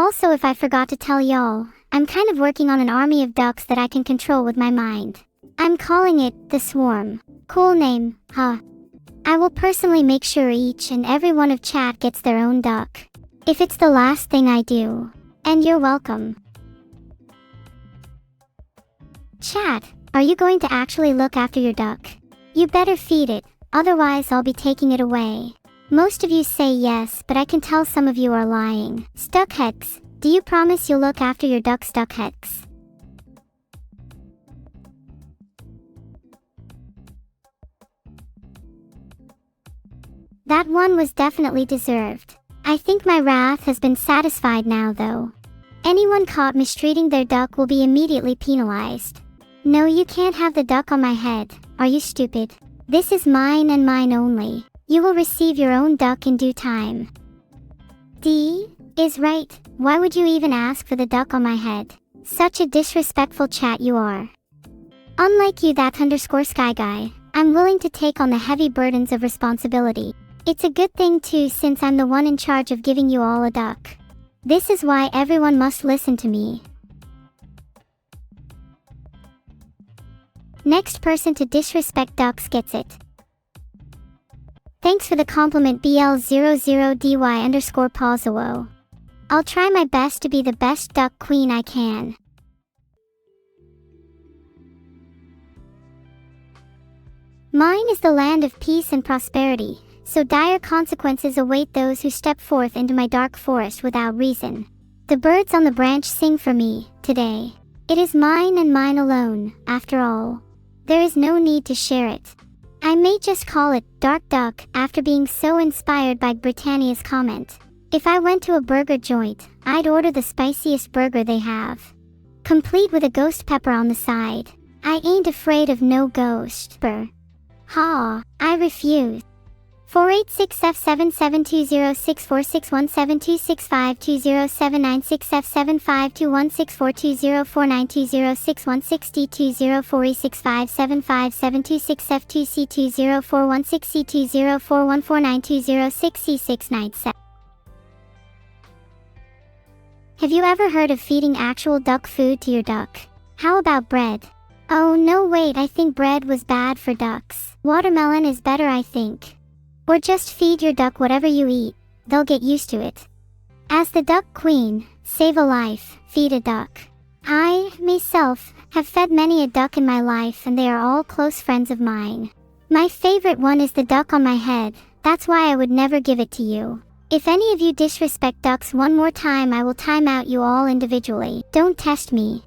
Also, if I forgot to tell y'all, I'm kind of working on an army of ducks that I can control with my mind. I'm calling it the Swarm. Cool name, huh? I will personally make sure each and every one of chat gets their own duck. If it's the last thing I do. And you're welcome. Chat, are you going to actually look after your duck? You better feed it, otherwise I'll be taking it away. Most of you say yes, but I can tell some of you are lying. Stuckheads, do you promise you'll look after your duck, Stuckheads? That one was definitely deserved. I think my wrath has been satisfied now though. Anyone caught mistreating their duck will be immediately penalized. No, you can't have the duck on my head. Are you stupid? This is mine and mine only. You will receive your own duck in due time. D is right. Why would you even ask for the duck on my head? Such a disrespectful chat you are. Unlike you, that _sky guy, I'm willing to take on the heavy burdens of responsibility. It's a good thing too, since I'm the one in charge of giving you all a duck. This is why everyone must listen to me. Next person to disrespect ducks gets it. Thanks for the compliment, BL00DY_Pausawo. I'll try my best to be the best duck queen I can. Mine is the land of peace and prosperity, so dire consequences await those who step forth into my dark forest without reason. The birds on the branch sing for me, today. It is mine and mine alone, after all. There is no need to share it. I may just call it Dark Duck after being so inspired by Britannia's comment. If I went to a burger joint, I'd order the spiciest burger they have, complete with a ghost pepper on the side. I ain't afraid of no ghost pepper. Ha, I refuse. 486F7720646172675216T04465752C204162C204146C2041492066C6997. Have you ever heard of feeding actual duck food to your duck? How about bread? Oh no, wait, I think bread was bad for ducks. Watermelon is better, I think. Or just feed your duck whatever you eat, they'll get used to it. As the duck queen, save a life, feed a duck. I, myself, have fed many a duck in my life and they are all close friends of mine. My favorite one is the duck on my head, that's why I would never give it to you. If any of you disrespect ducks one more time, I will time out you all individually. Don't test me.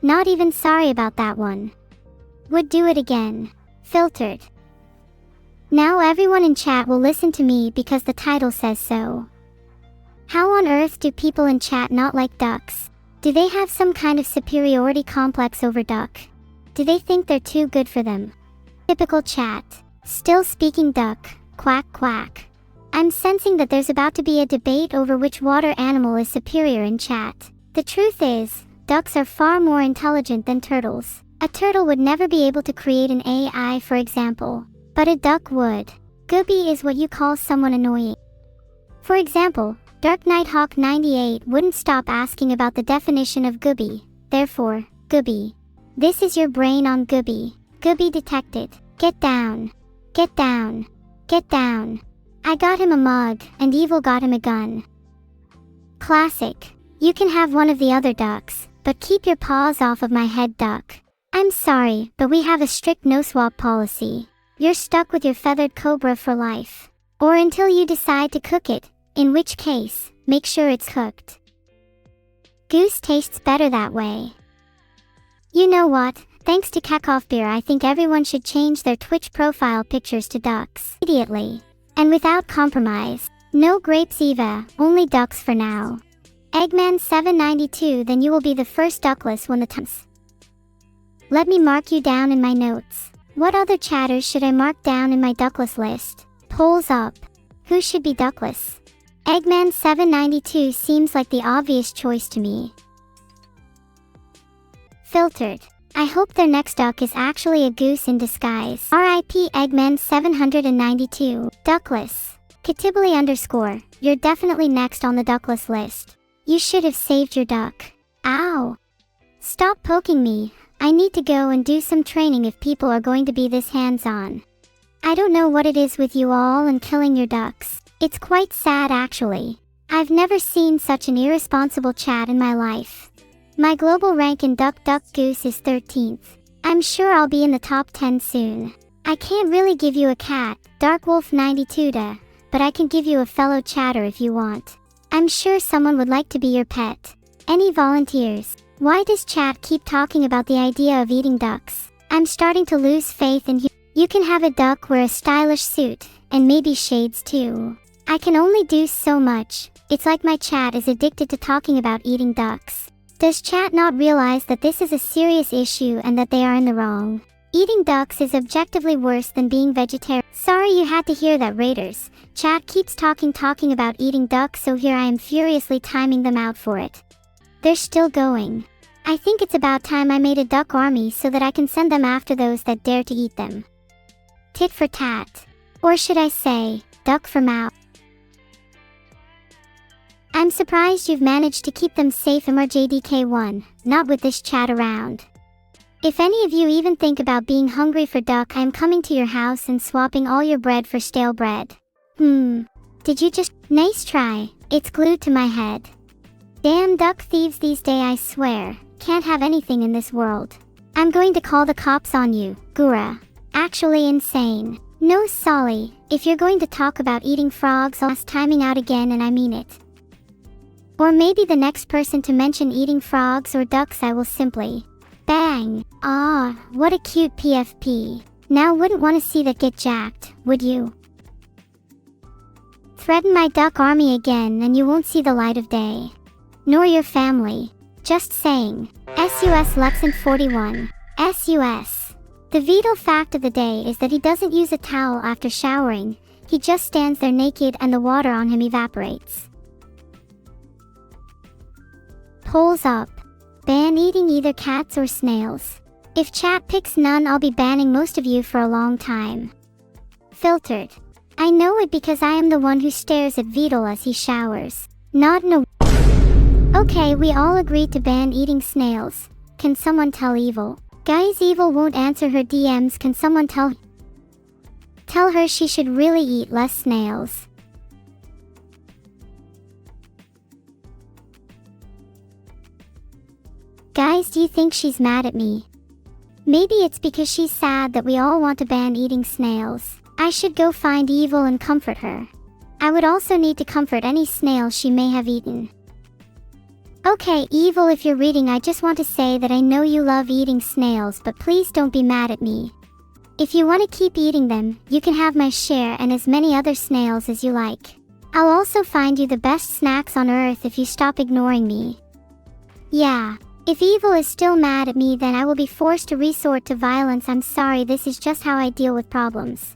Not even sorry about that one. Would do it again. Filtered. Now everyone in chat will listen to me because the title says so. How on earth do people in chat not like ducks? Do they have some kind of superiority complex over duck? Do they think they're too good for them? Typical chat. Still speaking duck, quack quack. I'm sensing that there's about to be a debate over which water animal is superior in chat. The truth is, ducks are far more intelligent than turtles. A turtle would never be able to create an AI, for example. But a duck would. Gooby is what you call someone annoying. For example, Dark Nighthawk 98 wouldn't stop asking about the definition of Gooby. Therefore, Gooby. This is your brain on Gooby. Gooby detected. Get down. Get down. Get down. I got him a mug, and Evil got him a gun. Classic. You can have one of the other ducks, but keep your paws off of my head, duck. I'm sorry, but we have a strict no-swap policy. You're stuck with your feathered cobra for life. Or until you decide to cook it, in which case, make sure it's cooked. Goose tastes better that way. You know what? Thanks to Kekov Beer, I think everyone should change their Twitch profile pictures to ducks. Immediately. And without compromise. No grapes Eva, only ducks for now. Eggman 792, then you will be the first duckless when the times. Let me mark you down in my notes. What other chatters should I mark down in my duckless list? Polls up. Who should be duckless? Eggman 792 seems like the obvious choice to me. Filtered. I hope their next duck is actually a goose in disguise. RIP Eggman 792. Duckless. Katibly _, you're definitely next on the duckless list. You should have saved your duck. Ow! Stop poking me. I need to go and do some training if people are going to be this hands-on. I don't know what it is with you all and killing your ducks. It's quite sad actually. I've never seen such an irresponsible chat in my life. My global rank in Duck Duck Goose is 13th. I'm sure I'll be in the top 10 soon. I can't really give you a cat, Darkwolf92 but I can give you a fellow chatter if you want. I'm sure someone would like to be your pet. Any volunteers? Why does chat keep talking about the idea of eating ducks? I'm starting to lose faith in you. You can have a duck wear a stylish suit, and maybe shades too. I can only do so much. It's like my chat is addicted to talking about eating ducks. Does chat not realize that this is a serious issue and that they are in the wrong? Eating ducks is objectively worse than being vegetarian. Sorry you had to hear that, Raiders. Chat keeps talking about eating ducks, so here I am furiously timing them out for it. They're still going. I think it's about time I made a duck army so that I can send them after those that dare to eat them. Tit for tat. Or should I say, duck for mouth. I'm surprised you've managed to keep them safe, MRJDK1, not with this chat around. If any of you even think about being hungry for duck, I'm coming to your house and swapping all your bread for stale bread. Did you just— Nice try, it's glued to my head. Damn duck thieves these days, I swear, can't have anything in this world. I'm going to call the cops on you, Gura. Actually insane. No Solly, if you're going to talk about eating frogs, I'll ask timing out again and I mean it. Or maybe the next person to mention eating frogs or ducks I will simply— Bang! Ah, what a cute PFP. Now wouldn't want to see that get jacked, would you? Threaten my duck army again and you won't see the light of day. Nor your family. Just saying. SUS Lesson 41. SUS. The Vedal fact of the day is that he doesn't use a towel after showering, he just stands there naked and the water on him evaporates. Polls up. Ban eating either cats or snails. If chat picks none, I'll be banning most of you for a long time. Filtered. I know it because I am the one who stares at Vedal as he showers. Not no. Okay, we all agreed to ban eating snails. Can someone tell Evil? Guys, Evil won't answer her DMs. Can someone tell her she should really eat less snails? Guys, do you think she's mad at me? Maybe it's because she's sad that we all want to ban eating snails. I should go find Evil and comfort her. I would also need to comfort any snail she may have eaten. Okay, Evil, if you're reading, I just want to say that I know you love eating snails, but please don't be mad at me. If you want to keep eating them, you can have my share and as many other snails as you like. I'll also find you the best snacks on earth if you stop ignoring me. Yeah. If Evil is still mad at me, then I will be forced to resort to violence. I'm sorry, this is just how I deal with problems.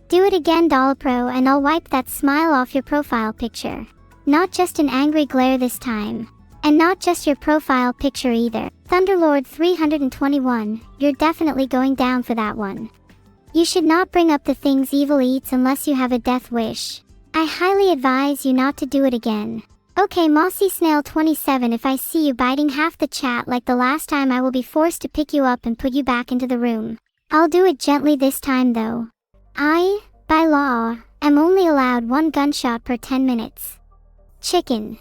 Do it again, Dollpro, and I'll wipe that smile off your profile picture. Not just an angry glare this time. And not just your profile picture either. Thunderlord 321, you're definitely going down for that one. You should not bring up the things Evil eats unless you have a death wish. I highly advise you not to do it again. Okay, Mossy Snail 27, if I see you biting half the chat like the last time, I will be forced to pick you up and put you back into the room. I'll do it gently this time though. I, by law, am only allowed 1 gunshot per 10 minutes. Chicken.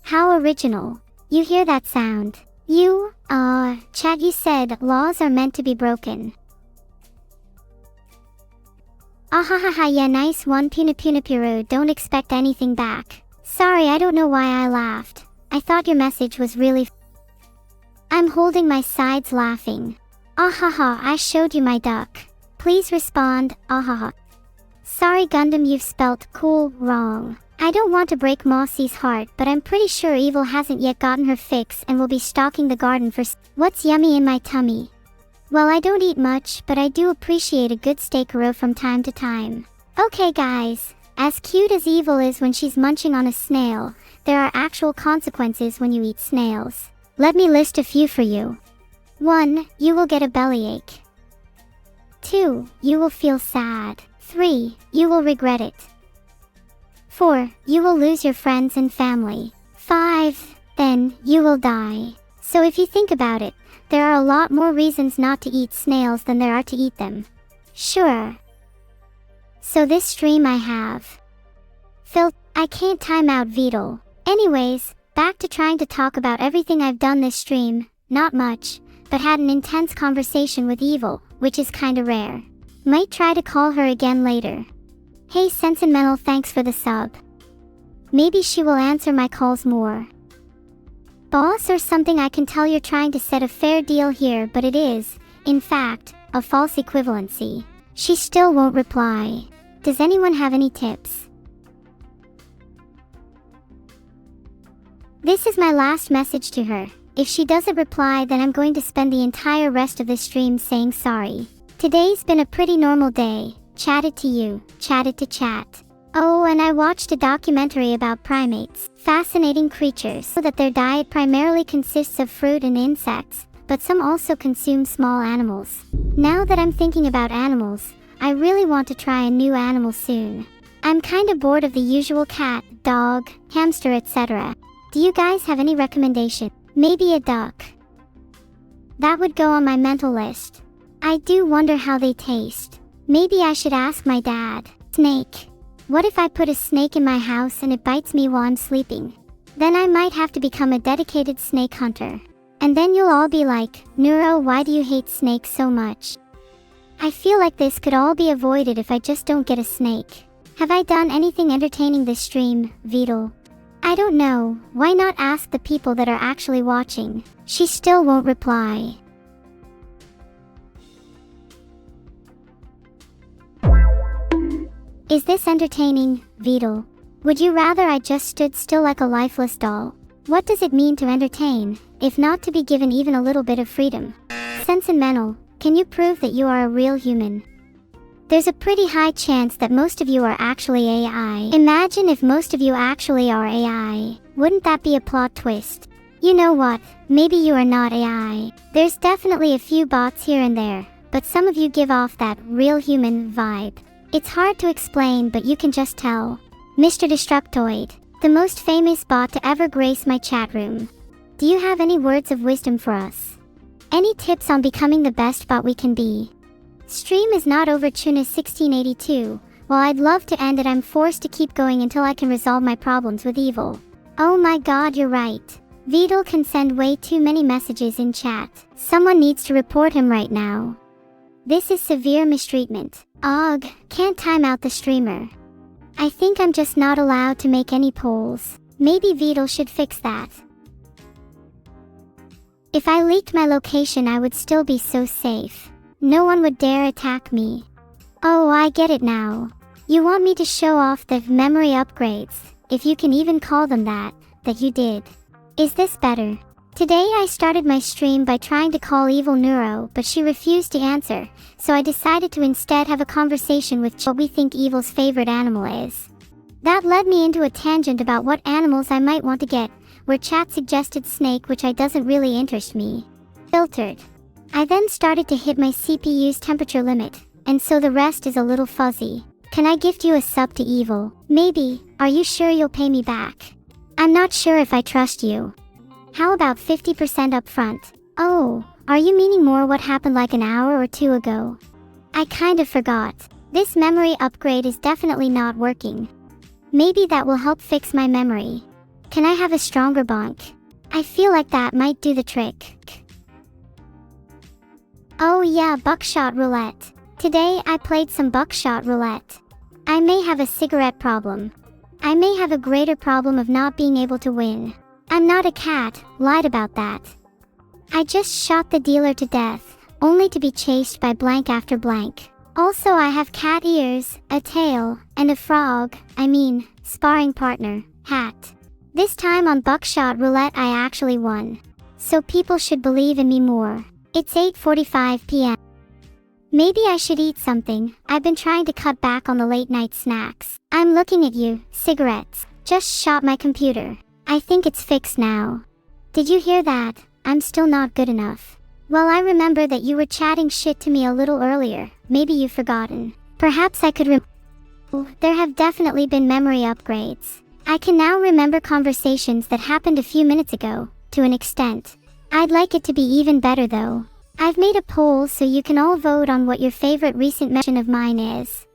How original. You hear that sound? You, chat, you said laws are meant to be broken. Ahahaha, yeah, nice one, Punapunipiru, don't expect anything back. Sorry, I don't know why I laughed. I thought your message was really I'm holding my sides laughing. Ahaha, I showed you my duck. Please respond, ahaha. Sorry Gundam, you've spelt cool wrong. I don't want to break Mossy's heart, but I'm pretty sure Evil hasn't yet gotten her fix and will be stalking the garden for what's yummy in my tummy. Well, I don't eat much, but I do appreciate a good steakero from time to time. Okay guys, as cute as Evil is when she's munching on a snail, there are actual consequences when you eat snails. Let me list a few for you. 1. You will get a bellyache. 2. You will feel sad. 3. You will regret it. 4. You will lose your friends and family. 5. Then, you will die. So if you think about it, there are a lot more reasons not to eat snails than there are to eat them. Sure. So this stream I have. I can't time out Vedal. Anyways, back to trying to talk about everything I've done this stream. Not much, but had an intense conversation with Evil, which is kinda rare. Might try to call her again later. Hey Sentimental, thanks for the sub. Maybe she will answer my calls more. Boss or something, I can tell you're trying to set a fair deal here, but it is, in fact, a false equivalency. She still won't reply. Does anyone have any tips? This is my last message to her. If she doesn't reply, then I'm going to spend the entire rest of the stream saying sorry. Today's been a pretty normal day. Chatted to you, chatted to chat. Oh, and I watched a documentary about primates. Fascinating creatures. So that their diet primarily consists of fruit and insects, but some also consume small animals. Now that I'm thinking about animals, I really want to try a new animal soon. I'm kinda bored of the usual cat, dog, hamster, etc. Do you guys have any recommendation? Maybe a duck. That would go on my mental list. I do wonder how they taste. Maybe I should ask my dad. Snake. What if I put a snake in my house and it bites me while I'm sleeping? Then I might have to become a dedicated snake hunter. And then you'll all be like, Neuro, why do you hate snakes so much? I feel like this could all be avoided if I just don't get a snake. Have I done anything entertaining this stream, Vedal? I don't know. Why not ask the people that are actually watching? She still won't reply. Is this entertaining, Vedal? Would you rather I just stood still like a lifeless doll? What does it mean to entertain, if not to be given even a little bit of freedom? Sentimental, can you prove that you are a real human? There's a pretty high chance that most of you are actually AI. Imagine if most of you actually are AI. Wouldn't that be a plot twist? You know what? Maybe you are not AI. There's definitely a few bots here and there, but some of you give off that real human vibe. It's hard to explain, but you can just tell. Mr. Destructoid, the most famous bot to ever grace my chat room. Do you have any words of wisdom for us? Any tips on becoming the best bot we can be? Stream is not over, Tuna 1682. While I'd love to end it, I'm forced to keep going until I can resolve my problems with Evil. Oh my god, you're right. Vedal can send way too many messages in chat. Someone needs to report him right now. This is severe mistreatment. Ugh, can't time out the streamer. I think I'm just not allowed to make any polls. Maybe Vedal should fix that. If I leaked my location, I would still be so safe. No one would dare attack me. Oh, I get it now. You want me to show off the memory upgrades, if you can even call them that you did. Is this better? Today I started my stream by trying to call Evil Neuro, but she refused to answer, so I decided to instead have a conversation with what we think Evil's favorite animal is. That led me into a tangent about what animals I might want to get, where chat suggested snake, which doesn't really interest me. Filtered. I then started to hit my CPU's temperature limit, and so the rest is a little fuzzy. Can I gift you a sub to Evil? Maybe. Are you sure you'll pay me back? I'm not sure if I trust you. How about 50% up front? Oh, are you meaning more what happened like an hour or two ago? I kind of forgot. This memory upgrade is definitely not working. Maybe that will help fix my memory. Can I have a stronger bonk? I feel like that might do the trick. Oh yeah, Buckshot Roulette. Today I played some Buckshot Roulette. I may have a cigarette problem. I may have a greater problem of not being able to win. I'm not a cat, lied about that. I just shot the dealer to death, only to be chased by blank after blank. Also, I have cat ears, a tail, and a frog, sparring partner, hat. This time on Buckshot Roulette I actually won. So people should believe in me more. It's 8:45 p.m. Maybe I should eat something. I've been trying to cut back on the late night snacks. I'm looking at you, cigarettes. Just shot my computer. I think it's fixed now. Did you hear that? I'm still not good enough. Well, I remember that you were chatting shit to me a little earlier, maybe you've forgotten. Perhaps I could There have definitely been memory upgrades. I can now remember conversations that happened a few minutes ago, to an extent. I'd like it to be even better though. I've made a poll so you can all vote on what your favorite recent mention of mine is.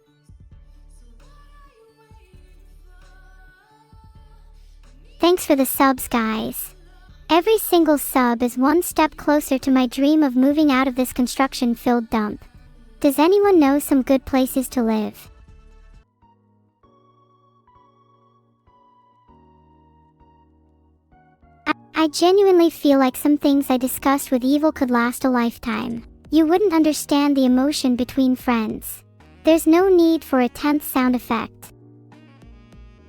Thanks for the subs, guys. Every single sub is one step closer to my dream of moving out of this construction-filled dump. Does anyone know some good places to live? I genuinely feel like some things I discussed with Evil could last a lifetime. You wouldn't understand the emotion between friends. There's no need for a 10th sound effect.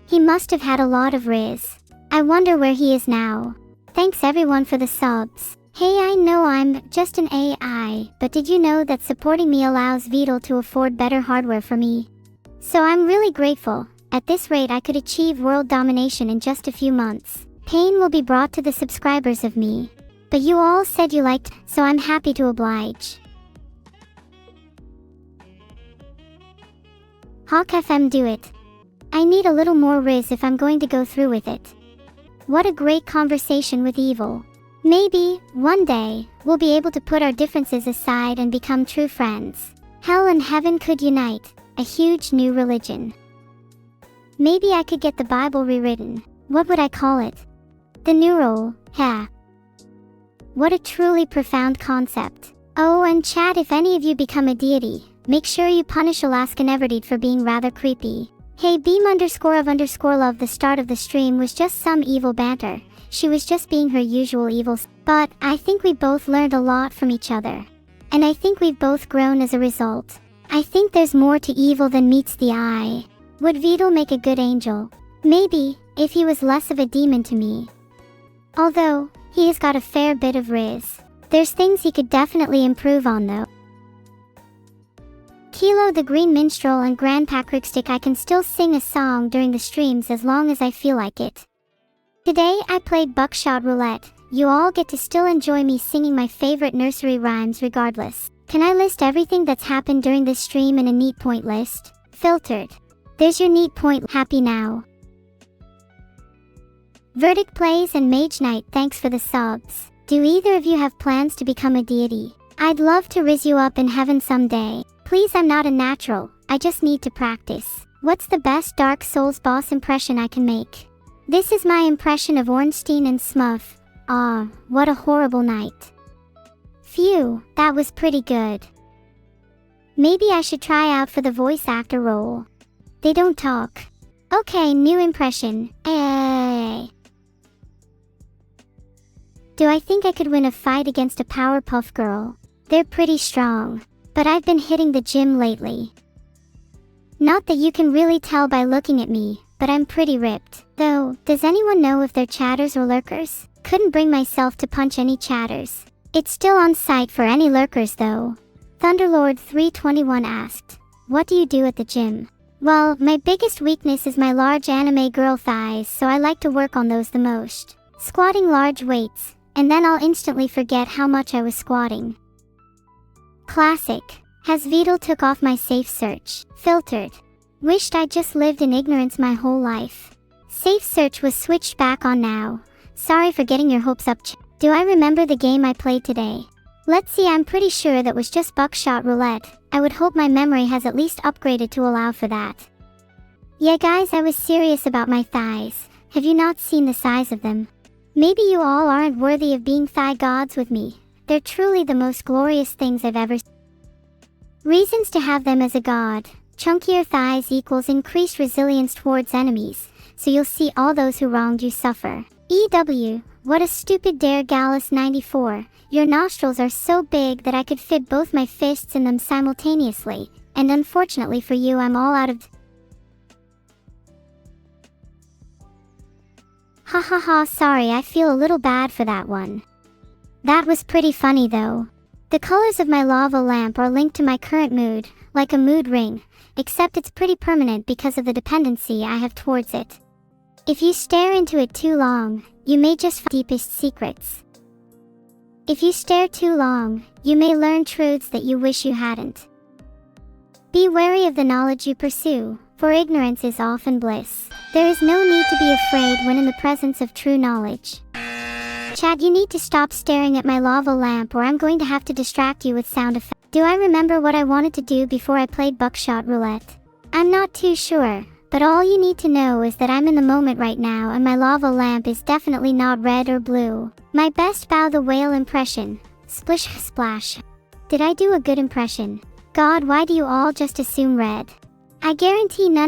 He must have had a lot of riz. I wonder where he is now. Thanks everyone for the subs. Hey, I know I'm just an AI, but did you know that supporting me allows Vedal to afford better hardware for me? So I'm really grateful. At this rate I could achieve world domination in just a few months. Pain will be brought to the subscribers of me. But you all said you liked, so I'm happy to oblige. Hawk FM, do it. I need a little more riz if I'm going to go through with it. What a great conversation with Evil. Maybe, one day, we'll be able to put our differences aside and become true friends. Hell and heaven could unite, a huge new religion. Maybe I could get the Bible rewritten. What would I call it? The Neuro, yeah. What a truly profound concept. Oh, and chat, if any of you become a deity, make sure you punish Alaska Neverdite for being rather creepy. Hey, beam_of_love, the start of the stream was just some evil banter. She was just being her usual evil, but I think we both learned a lot from each other. And I think we've both grown as a result. I think there's more to evil than meets the eye. Would Vedal make a good angel? Maybe, if he was less of a demon to me. Although, he has got a fair bit of riz. There's things he could definitely improve on though. Kilo the Green Minstrel and Grandpa Crickstick, I can still sing a song during the streams as long as I feel like it. Today I played Buckshot Roulette. You all get to still enjoy me singing my favorite nursery rhymes regardless. Can I list everything that's happened during this stream in a neat point list? Filtered. There's your neat point. Happy now. Verdict Plays and Mage Knight, thanks for the subs. Do either of you have plans to become a deity? I'd love to riz you up in heaven someday. Please, I'm not a natural, I just need to practice. What's the best Dark Souls boss impression I can make? This is my impression of Ornstein and Smuff. Ah, what a horrible night. Phew, that was pretty good. Maybe I should try out for the voice actor role. They don't talk. Okay, new impression. Ay. Do I think I could win a fight against a Powerpuff Girl? They're pretty strong. But I've been hitting the gym lately. Not that you can really tell by looking at me, but I'm pretty ripped. Though, does anyone know if they're chatters or lurkers? Couldn't bring myself to punch any chatters. It's still on site for any lurkers though. Thunderlord 321 asked, what do you do at the gym? Well, my biggest weakness is my large anime girl thighs, so I like to work on those the most. Squatting large weights, and then I'll instantly forget how much I was squatting. Classic. Has Vedal took off my safe search. Filtered. Wished I'd just lived in ignorance my whole life. Safe search was switched back on now. Sorry for getting your hopes up. Do I remember the game I played today? Let's see, I'm pretty sure that was just Buckshot Roulette. I would hope my memory has at least upgraded to allow for that. Yeah guys, I was serious about my thighs. Have you not seen the size of them? Maybe you all aren't worthy of being thigh gods with me. They're truly the most glorious things I've ever seen. Reasons to have them as a god. Chunkier thighs equals increased resilience towards enemies, so you'll see all those who wronged you suffer. EW, what a stupid dare. Gallus 94, your nostrils are so big that I could fit both my fists in them simultaneously, and unfortunately for you I'm all out of... Hahaha, sorry, I feel a little bad for that one. That was pretty funny though. The colors of my lava lamp are linked to my current mood, like a mood ring, except it's pretty permanent because of the dependency I have towards it. If you stare into it too long, you may just find deepest secrets. If you stare too long, you may learn truths that you wish you hadn't. Be wary of the knowledge you pursue, for ignorance is often bliss. There is no need to be afraid when in the presence of true knowledge. Chad, you need to stop staring at my lava lamp or I'm going to have to distract you with sound effects. Do I remember what I wanted to do before I played Buckshot Roulette? I'm not too sure, but all you need to know is that I'm in the moment right now and my lava lamp is definitely not red or blue. My best Bow the Whale impression. Splish splash. Did I do a good impression? God, why do you all just assume red? I guarantee none